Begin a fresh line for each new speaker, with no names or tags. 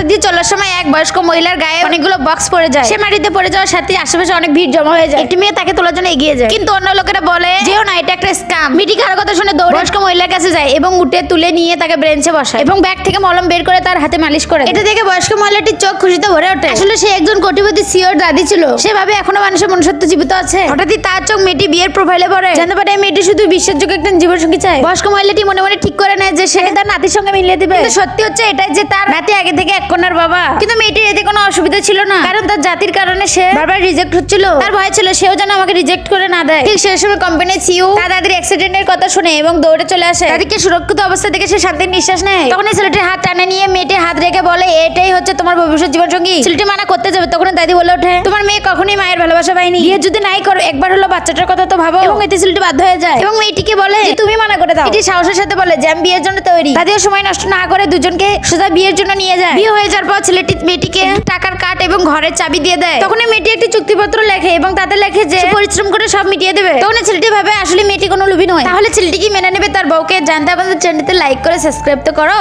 দিয়ে চলার সময় এক বয়স্ক মহিলার গায়ে অনেকগুলো বক্স পড়ে যায়। সে মাটিতে পড়ে যাওয়ার সাথে আশেপাশে অনেক ভিড় জমা হয়ে যায়। একটি মেয়ে তাকে তোলার জন্য এগিয়ে যায়, কিন্তু অন্য লোকেরা বলে যেও না, এটা একটা স্ক্যাম। মেয়েটি কারো কথা শুনে দৌড়ে বয়স্ক মহিলার কাছে যায় এবং উঠে তুলে নিয়ে তাকে ব্রেঞ্চে বসায় এবং ব্যাগ থেকে মলম বের করে তার হাতে মালিশ করে। এটা দেখে বয়স্ক মহিলাটির চোখ খুশিতে ভরে ওঠে। আসলে সে একজন কোটিপতি সিওর দাদি ছিল। সেভাবে এখনো মানুষের মনুষ্যত্ব জীবিত আছে। হঠাৎই তার চোখ মেয়েটি বিয়ের প্রোফাইলে পড়ে। জানতে পারে মেয়েটি শুধু বিশ্বাসযোগ্য একজন জীবনসঙ্গী চায়। বয়স্ক মহিলাটি মনে মনে ঠিক করে নেয় যে সে তার নাতির সঙ্গে মিলিয়ে দিবে। কিন্তু সত্যি হচ্ছে এটাই যে তার নাতি আগে থেকে এক কন্যার বাবা। কিন্তু মেয়েটির এতে কোনো অসুবিধা ছিল না, কারণ তার জাতির কারণে সে বারবার রিজেক্ট হচ্ছিল। তার ভয় ছিল সেও যেন আমাকে রিজেক্ট করে না দেয়। ঠিক সেই সময় কোম্পানির সিইও তার দাদির অ্যাক্সিডেন্টের কথা শুনে এবং দৌড়ে চলে আসে। দাদিকে সুরক্ষিত অবস্থা থেকে সে শান্তির নিঃশ্বাস নেয়। তখন ছেলেটির হাত টানে নিয়ে মেয়েটি হাত রেখে বলে, এটাই হচ্ছে তোমার ভবিষ্যৎ জীবনসঙ্গী। ছেলেটি মানা করতে যাবে, তখন দাদি বলে ওঠে, তোমার মেয়ে কখনোই মায়ের ভালোবাসা পায়নি। বিয়ে যদি নাই করো, একবার হলো বাচ্চাটার কথা তো ভাবো। এবং এতে ছেলেটি বাধ্য হয়ে যায় এবং মেয়েটিকে বলে যে তুমি মানা করে দাও। এটি সাহসের সাথে বলে যে আমি বিয়ের জন্য তৈরি। দাদিও সময় নষ্ট না করে দুজনকে সোজা বিয়ের জন্য নিয়ে যায়। বিয়ে হয়ে যাওয়ার পর ছেলেটি মেয়েটিকে টাকার কার্ড এবং ঘরের চাবি দিয়ে দেয়। তখন মেয়েটি একটি চুক্তিপত্র লেখে এবং তাতে লেখে যে সে পরিশ্রম করে সব মিটিয়ে দেবে। তখন ছেলেটি ভাবে আসলে মেয়েটি কোনো লোভী নয়। তাহলে ছেলেটি কি মেনে নেবে তার বউকে? জানতে আমাদের চ্যানেলটিতে লাইক করে সাবস্ক্রাইব তো করো।